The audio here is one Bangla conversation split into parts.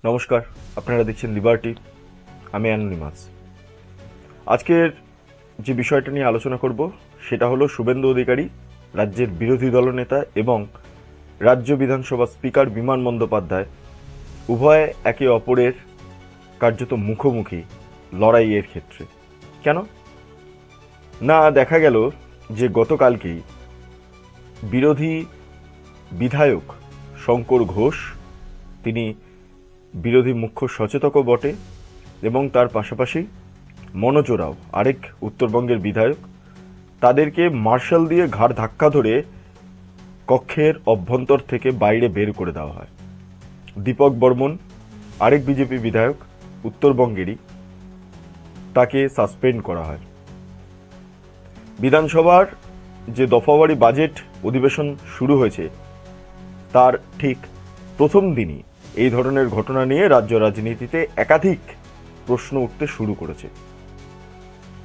নমস্কার, আপনারা দেখছেন লিবার্টি। আমি অ্যানোনিমাস। আজকের যে বিষয়টা নিয়ে আলোচনা করব সেটা হলো শুভেন্দু অধিকারী, রাজ্যের বিরোধী দলনেতা, এবং রাজ্য বিধানসভা স্পিকার বিমান বন্দ্যোপাধ্যায় উভয়ে একে অপরের কার্যত মুখোমুখি লড়াইয়ের ক্ষেত্রে। কেন না, দেখা গেল যে গতকালকেই বিরোধী বিধায়ক শঙ্কর ঘোষ, তিনি বিরোধী মুখ্য সচেতকও বটে, এবং তার পাশাপাশি মনোজ রাও, আরেক উত্তরবঙ্গের বিধায়ক, তাদেরকে মার্শাল দিয়ে ঘাড় ধাক্কা ধরে কক্ষের অভ্যন্তর থেকে বাইরে বের করে দেওয়া হয়। দীপক বর্মন, আরেক বিজেপি বিধায়ক উত্তরবঙ্গেরই, তাকে সাসপেন্ড করা হয়। বিধানসভার যে দফাবারি বাজেট অধিবেশন শুরু হয়েছে তার ঠিক প্রথম দিনই এই ধরনের ঘটনা নিয়ে রাজ্য রাজনীতিতে একাধিক প্রশ্ন উঠতে শুরু করেছে।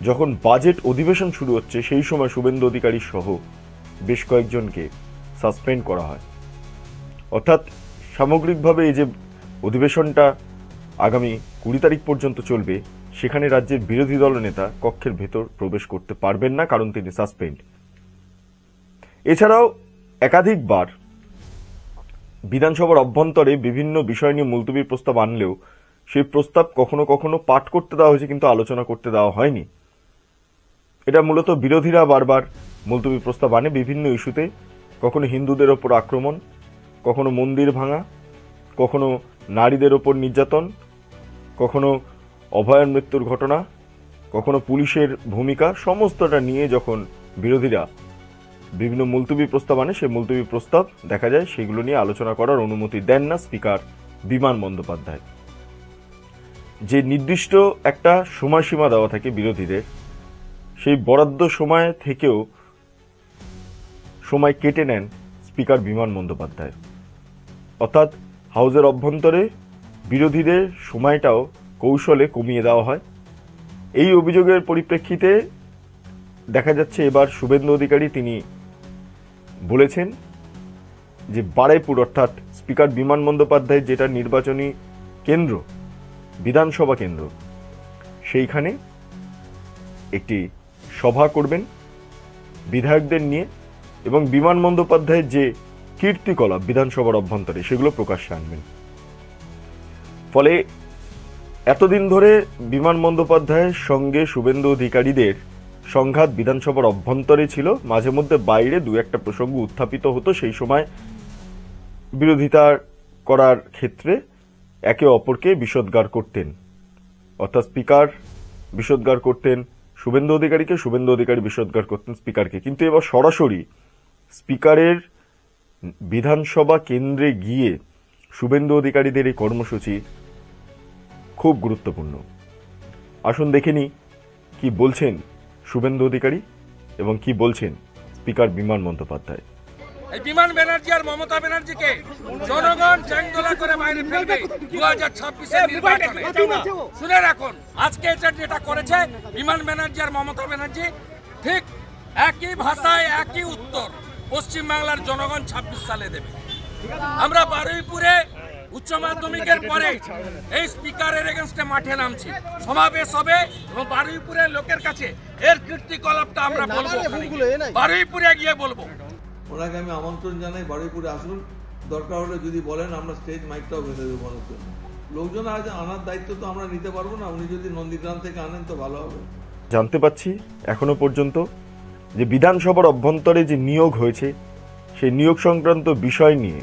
যখন বাজেট অধিবেশন শুরু হচ্ছে সেই সময় শুভেন্দু অধিকারী সহ বেশ কয়েকজনকে সাসপেন্ড করা হয়। অর্থাৎ সামগ্রিকভাবে এই যে অধিবেশনটা আগামী 20 তারিখ পর্যন্ত চলবে, সেখানে রাজ্যের বিরোধী দলনেতা কক্ষের ভেতর প্রবেশ করতে পারবেন না, কারণ তিনি সাসপেন্ড। এছাড়াও একাধিকবার বিধানসভার অভ্যন্তরে বিভিন্ন বিষয় নিয়ে মুলতবির প্রস্তাব আনলেও সেই প্রস্তাব কখনো কখনো পাঠ করতে দেওয়া হয়েছে, কিন্তু আলোচনা করতে দেওয়া হয়নি। এটা মূলত বিরোধীরা বারবার মুলতবি প্রস্তাব আনে বিভিন্ন ইস্যুতে, কখনো হিন্দুদের ওপর আক্রমণ, কখনো মন্দির ভাঙা, কখনো নারীদের ওপর নির্যাতন, কখনো অভয়ার মৃত্যুর ঘটনা, কখনো পুলিশের ভূমিকা, সমস্তটা নিয়ে যখন বিরোধীরা বিভিন্ন মুলতবি প্রস্তাব আনে, সেই মুলতবি প্রস্তাব দেখা যায় সেগুলো নিয়ে আলোচনা করার অনুমতি দেন না স্পিকার বিমান বন্দ্যোপাধ্যায়। যে নির্দিষ্ট একটা সময়সীমা দেওয়া থাকে বিরোধীদের, সেই বরাদ্দ সময় থেকেও সময় কেটে নেন স্পিকার বিমান বন্দ্যোপাধ্যায়। অর্থাৎ হাউসের অভ্যন্তরে বিরোধীদের সময়টাও কৌশলে কমিয়ে দেওয়া হয়। এই অভিযোগের পরিপ্রেক্ষিতে দেখা যাচ্ছে এবার শুভেন্দু অধিকারী তিনি বলেছেন যে বারুইপুর, অর্থাৎ স্পিকার বিমান বন্দ্যোপাধ্যায় যেটা নির্বাচনী কেন্দ্র, বিধানসভা কেন্দ্র, সেইখানে একটি সভা করবেন বিধায়কদের নিয়ে, এবং বিমান বন্দ্যোপাধ্যায়ের যে কীর্তিকলাপ বিধানসভার অভ্যন্তরে সেগুলো প্রকাশ্যে আনবেন। ফলে এতদিন ধরে বিমান বন্দ্যোপাধ্যায়ের সঙ্গে শুভেন্দু অধিকারীদের সংঘাত বিধানসভার অভ্যন্তরে ছিল, মাঝে মধ্যে বাইরে দু একটা প্রসঙ্গ উত্থাপিত হতো, সেই সময় বিরোধিতা করার ক্ষেত্রে একে অপরকে বিষোদ্গার করতেন। অর্থাৎ স্পিকার বিষোদ্গার করতেন শুভেন্দু অধিকারীকে, শুভেন্দু অধিকারী বিষোদ্গার করতেন স্পিকারকে। কিন্তু এবার সরাসরি স্পিকারের বিধানসভা কেন্দ্রে গিয়ে শুভেন্দু অধিকারীদের এই কর্মসূচি খুব গুরুত্বপূর্ণ। আসুন দেখে নিই কি বলছেন শুভেন্দু অধিকারী এবং কি বলছেন স্পিকার বিমান বন্দ্যোপাধ্যায়। বিমান ব্যানার্জি আর মমতা ব্যানার্জিকে জনগণ চ্যাংদোলা করে বাইরে ফেলবে 2026-এর নির্বাচনে। শুনে রাখুন, আজকে যেটা করেছে বিমান ব্যানার্জি আর মমতা ব্যানার্জি, ঠিক একই ভাষায় একই উত্তর পশ্চিমবাংলার জনগণ 26 সালে দেবে। আমরা বারুইপুরে উচ্চ মাধ্যমিকের পরে এই স্পিকারের এগেনস্টে মাঠে নামছি, সমাবেশ হবে, এবং বারুইপুরের লোকের কাছে এর কীর্তিকলাপটা আমরা বলবো, বারুইপুরে গিয়ে বলবো। ওনাকে আমি আমন্ত্রণ জানাই, বারুইপুরে আসুন, দরকার হলে যদি বলেন আমরা স্টেজ মাইকটাও বেঁধে দেবো বলার জন্য। লোকজন আজ আনার দায়িত্ব তো আমরা নিতে পারবো না, উনি যদি নন্দীগ্রাম থেকে আনেন তো ভালো হবে। জানতে পাচ্ছি এখনো পর্যন্ত যে বিধানসভার অভ্যন্তরে যে নিয়োগ হয়েছে সেই নিয়োগ সংক্রান্ত বিষয় নিয়ে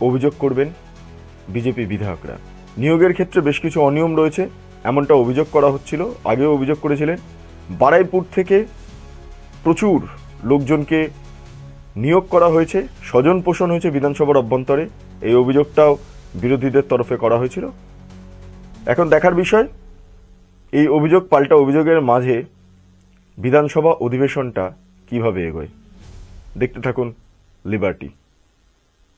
অভিযোগ করবেন বিজেপি বিধায়করা। নিয়োগের ক্ষেত্রে বেশ কিছু অনিয়ম রয়েছে এমনটা অভিযোগ করা হচ্ছিল, আগেও অভিযোগ করেছিলেন। বারুইপুর থেকে প্রচুর লোকজনকে নিয়োগ করা হয়েছে, স্বজন পোষণ হয়েছে বিধানসভার অভ্যন্তরে, এই অভিযোগটাও বিরোধীদের তরফে করা হয়েছিল। এখন দেখার বিষয় এই অভিযোগ পাল্টা অভিযোগের মাঝে বিধানসভা অধিবেশনটা কিভাবে এগোয়। দেখতে থাকুন লিবার্টি।